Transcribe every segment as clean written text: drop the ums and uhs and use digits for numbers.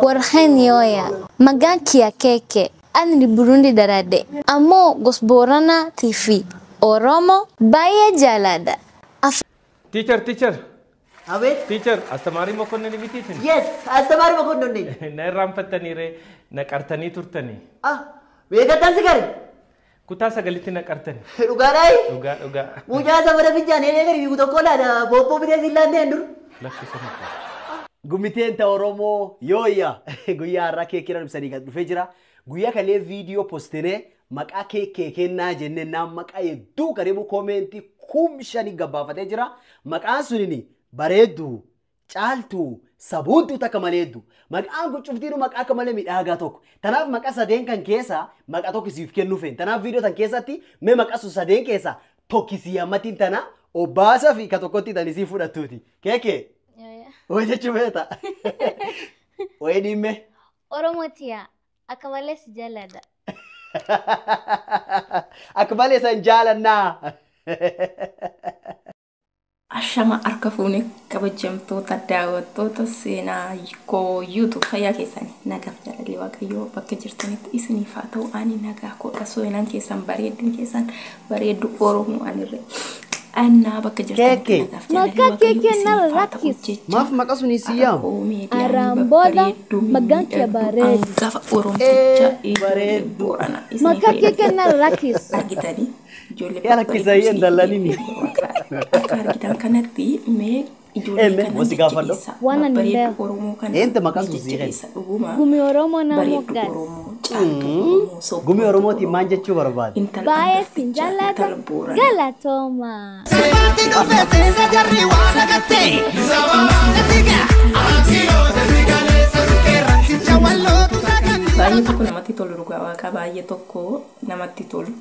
Warhan yoya, maganki ya keke, ani Burundi darade, amo gosborana TV, Oromo, baya jalada. Teacher. Awet? Teacher, astamari mo konni miti tin. Yes, astamari mo konni. Na rampatani re na kartani turtani. Wegatan sigari. Kuta sagaliti na kartani. Ugarai? Uga. Muja sabara pinjane ne gari yuto kola da bobo bide zillande ndur. Lakki sama. Gumitenta Oromo yoya guyyaa irraa kee kiran ibsanii gad dhufee jira. Guyyaa kalee viidiyoo postine maqaa kee kennaa jennee naan maqaa hedduu karibu koomeentii 5,000 gabaafatee jira. Maqaan sunini bareeddu, caaltu, sabuuntu takka malee hedduu. Maqaan kun cuftiinu maqaa akka malee miidhagaa tokko. Tanaaf maqaa sadeen kan keessa maqaa tokko siif kennuu fe'en. Tanaaf viidiyoo tan keessatti mee maqaa sun sadeen keessa tokkisii hammatiin tana obbaasa fi ka tokkotti tanisii fudhattuuti. Keekee. Oye chumeta. Oye dime. Oromotia, akabale sijalada. Akabale sanjalana. Ashama arkafuni kabajamtoota daawwattoota seenaa koo YouTube fayyaa keessanii nagaaf jaalalli waaqayyoo bakka jirtanitti isiniif haa ta'u ani nagaa koodha sooyinaan keessan bareedduun keessan bareeddu Oromoo anirre. Anna bakka jirtanitti nagaaf jaalalli waaqayyoo isiniif haa ta'u jecha. Maaf maqaa suni siyaam. Aramboda maganki ya bareeddu. Gafa Oromoo bareeddu. Maqaa kee kenna rakis. Argitanii. Ya rakkisa yen dallanini. Argitan kanatti mee ijoollee kana Wana ninde. Ente maqaa sun siire. Gumi Oromo na mogas. Gumi Oromo ti maan jechuu barbaade. Baye sinjalada galatoma. Baay'ee tokko namatti tolu dhugaa waaqa baay'ee tokko namatti tolu.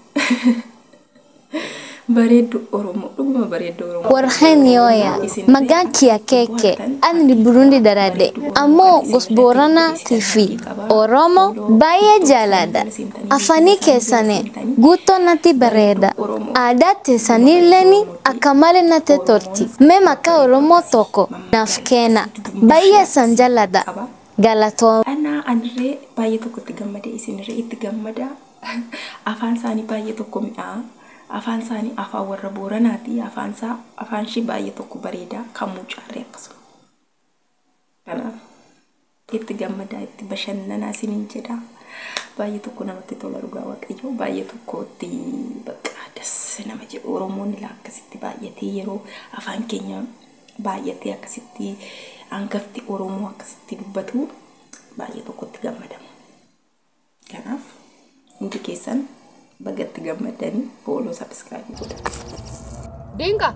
Bareeddu Oromoo dhuguma bareeddu Oromoo. Warhan yoya, maganki ya keke, ani Burundi darade, amo gosborana TV, Oromo, baya jalada. Afani kesane, guto nati bereda, adate sanileni, akamale nate torti. Me maka Oromo toko, nafkena, baya sanjalada. Galato. Ana anre baay'ee tokko itti gammade isinirre itti gammada. Afaan isaanii baay'ee tokko mi'aa. Afaan isaanii afaan warra Booranaati. Afaan ishii baay'ee tokko bareeda kan mucaarree akkasuma. Kanaaf itti gammadaa itti bashannanaa isiniin jedha. Baay'ee tokko namatti tola dhugaa waaqayyoo. Baay'ee tokko itti bakka das nama jedhu Oromoonni akkasitti baay'atee yeroo afaan keenya baay'atee akkasitti hangafti Oromoo akkasitti dubbatu baay'ee tokko itti gammadamu. Kanaaf hundi keessan bagatti gammadanii follow subscribe godha. Dinka.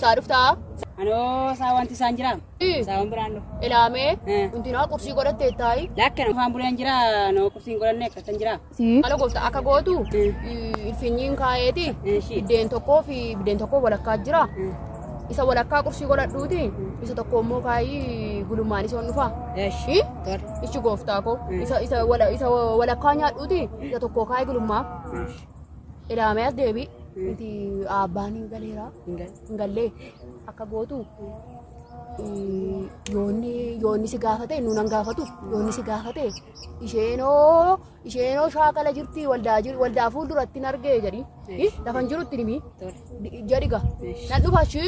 Saaduftaa. Ano sawanti sanjira. Sawan berando. Ilame. Untina kursi godhatte taai. Lakkana faan bulan jira no kursi godhanne akkatan jira. Ala goofta akka gootu ilfinyiin kaayeeti. Bideen tokko walakkaa jira. Isa walakkaa kursi godhadhuuti. Isa tokko immoo kaayii gulummaan isa dhufa. Ichi gooftaa ko. Isa walakkaa nyaadhuuti. Isa tokko kaayii gulummaa. Ilame as deebi. Iti abbaan galeera. Ngalle akka gootu. Yoonni si gaafate nuunan gaafatu. Yoonni si gaafate. Isheenoo shaakala jirti waldaa fuulduratti argee jedhi. Lafan jirutti nimi. Jedhiga. Nan dhufachi.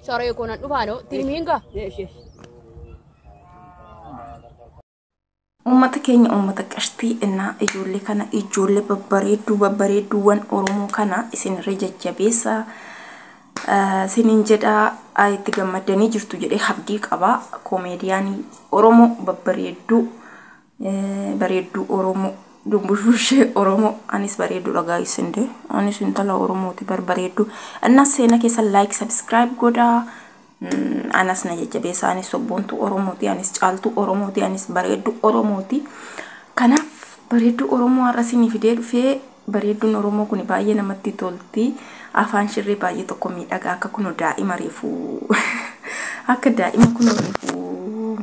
Saree koo nan dhufaano. Tinimiinga. Uummata keenya uummata qashtii innaa ijoollee kana ijoollee babbareedduuwwan Oromoo kana isinirra jajjabeessa isiniin jedha itti gammadanii jirtu jedhee abdii qaba. Koomeediyaanii Oromoo bareedduu Oromoo dumbushee Oromoo anis bareedduu dhagaa isinde anis intala Oromooti bareedduu innas seena keessa like subscribe godha. Anas na jajjabeessa anis sobboontu Oromooti anis caaltu Oromooti anis bareeddu Oromooti. Kanaaf bareeddu Oromoo har'a isinii fidee dhufee bareedduun Oromoo kun baay'ee namatti tolti. Afaan shirree baay'ee tokko miidhagaa akka kun daa'ima reefu akka daa'ima kun reefu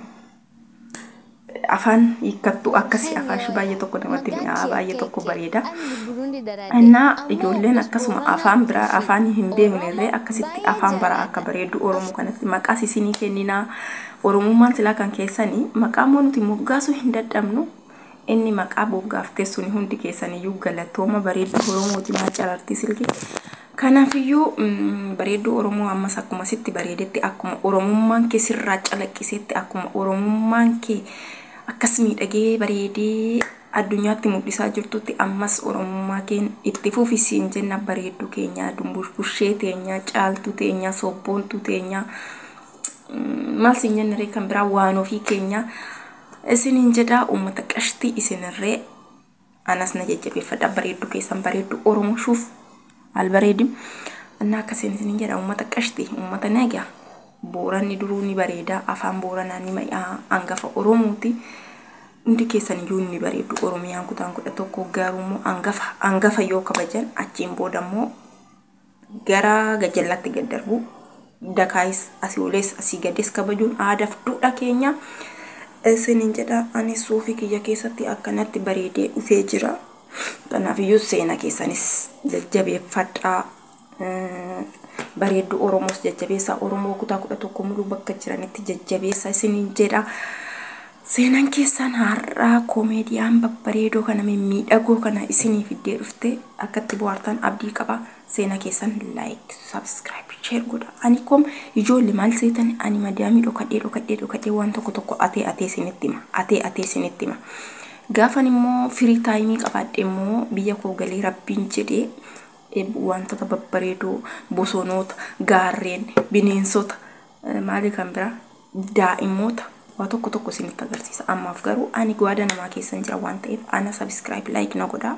afaan hiikkattu akkasi afaan shi baay'ee tokko namatti mi'aa baay'ee tokko bareeda. Burundi darade. Innaa ijoolleen akkasuma afaan biraa afaan hin beeknerree akkasitti afaan bara akka bareedu Oromoo kanatti maqaa isinii kenninaa. Oromummaan silaa kan keessanii maqaa moo nuti moggaasu hin dadhabnu. Inni maqaa boggaaftee suni hundi keessaniyyuu galatooma bareedu Oromooti maa calarti silki. Kanaafiyyuu bareedduu Oromoo ammas akkuma sitti bareedetti akkuma Oromummaan kee sirraa calaqqisetti akkuma Oromummaan kee akkas miidhagee bareedee addunyaatti mul'isaa jirtutti ammas Oromummaa keen itti fufisiin jenna bareedduu keenya dumbushee teenya caaltuu teenya sobboontuu teenya maal siin jennaree kan biraa waan ofii keenya isiniin jedhaa uummata qashtii isinirree anas na jajjabeeffadha bareedduu keessan bareedduu Oromoo shuuf albareedim እና ከሰን ስንኝ ጀራ ኡመተ ቀሽቲ ኡመተ ነጋ ቦራኒ ድሩኒ በሬዳ አፋን ቦራናኒ ማያ አንጋፋ ኦሮሞቲ እንዲ ከሰን ዩኒ በሬዱ ኦሮሚያን ኩታን ኩደ ቶኮ ጋሩሙ አንጋፋ ዮ ከበጀን አቺን ቦደሞ ገራ ገጀላት ገደርቡ ደካይስ አሲውሌስ አሲገደስ ከበጁን አዳፍ ዱዳ ኬኛ ስንኝ ጀዳ አኔ ሶፊ ከየ ከሰቲ አከናት በሬዴ ኡፌጅራ Kanaafuu seenaa keessanis jajjabeeffadhaa bareedduu Oromoos jajjabeessaa Oromoo kutaa 11 muluu bakka jiranitti jajjabeessaa isiniin jedha. Seenaan keessan har'aa komeediyaan babbareedoo kana miidhagoo kana isinii fiddee dhufte akkatti bohaartan abdii qaba. Seenaa keessan like, subscribe, share godha. Ani kom ijoollee maal seetan ani madaamii dhokadhee waan tokko atee isinitti hima. Gaafan immoo free time qabaadhe immoo biyya koo galee rabbiin jedhee wantoota babbareedoo bosonoota gaarreen bineensota maali kan biraa daa'immoota waa tokko isinitti agarsiisa. Ammaaf garuu ani gwaada namaa keessan jira waan ta'eef ana subscribe like na godhaa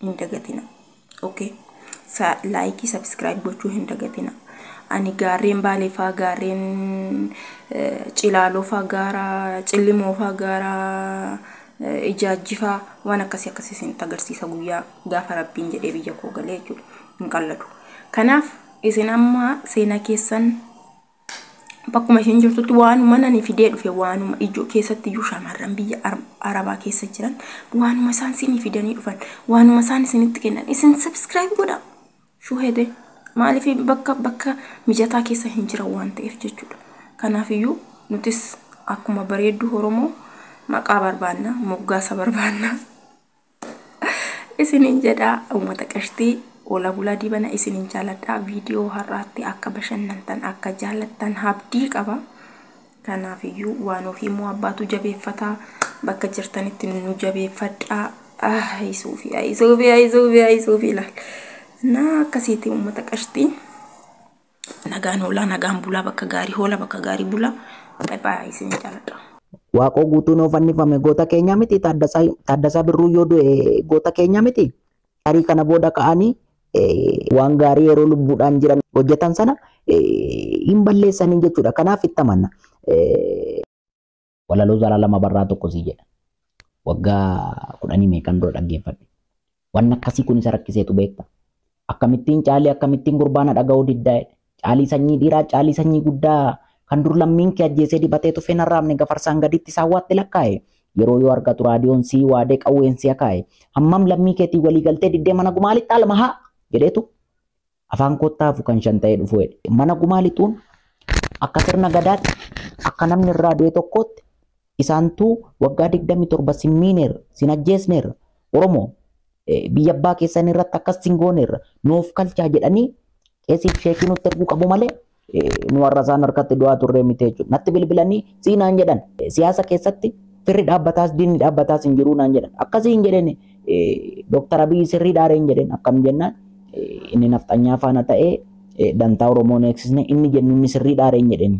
hin dagatina. Okay like subscribe gochuu hin dagatina. Ani gaarreen baaleefaa gaarreen cilaalofaa gaara cillimofaa gaara ijaajjifaa waan akkasii isin agarsiisa guyyaa gaafa rabbiin jedhee biyya koo galee jechuudha hin qallatu. Kanaaf isin amma seenaa keessan bakkuma isin jirtutti waanuma nani fidee dhufe waanuma ijoo keessatti iyyuu shamarran biyya arabaa keessa jiran waanuma isaan isinii fidanii dhufan waanuma isaan isinitti kennan isin subscribe godha shuhede maaliif bakka mijataa keessa hin jiran waan ta'eef jechuudha. Kanaaf iyyuu nutis akkuma bareedduu Oromoo maqaa barbaanna moggaasa barbaanna isiniin jedhaa uummata qashtii ola bulaa dibana isiniin jaaladhaa viidiyoo har'aatti akka bashannantan akka jaalattan habdii qaba. Kanaaf iyyuu waan ofii immoo abbaatu jabeeffataa bakka jirtanitti nu jabeeffadhaa. Ayisuufi laal na akkasiitti uummata qashtii nagaan hoolaa nagaan bulaa bakka gaarii hoola bakka gaarii bulaa bye isiniin jaaladhaa. Waaqoo guutuun oofannifame goota keenya miti Taaddasaa Birruu yoo du'e goota keenya miti. Tarii kana booda ka'anii waan gaarii yeroo lubbuudhaan jiran hojjetan sana hin balleessanii jechuudha. Kanaaf itti amanna. Walaloo Zalaalama Barraa tokko sii jedha. Waggaa 10 meeqan dura dhaggeeffadhe. Waan akkasii kun isa rakkiseetu beekta. Akkamittiin caalii akkamittiin gurbaana dhaga'uu diddaa'edha. Caalii sanyii dhiiraa caalii sanyii guddaa kan dur lammiin kee ajjeesee dibatee tufeen arraabne gafarsaan gaditti saawwaatti lakkaa'e yeroo yoo argatu raadiyoon sii waadee qawween sii akaa'e hammam lammii keetii walii galtee diddee mana gumaalitti alma haa jedheetu afaan kottaafu kan shan ta'ee dhufu mana gumaalituun akka sirna gadaatti akka namni irraa du'e tokkootti isaantuu waggaa 27 simmiineerra sin ajjeesneerra Oromoo biyya abbaa keessan irratti akkas singooneerra nuuf kalchaa jedhanii qeesiif sheekii nutti erguu qabu malee nu warrasaan harkatti du'aa turre miti jechuudha. Natti bilbilanii siinaan jedhan siyaasa keessatti firri dhaabbataas diinni dhaabbataas hin jiru naan jedhan. Akkasii hin jedhene Dr. Abiy sirrii dhaaree hin jedhen akkam jennaan inni nafxanyaa faana ta'ee dantaa Oromoo neeksisne inni jennu inni sirrii dhaaree hin jedheni.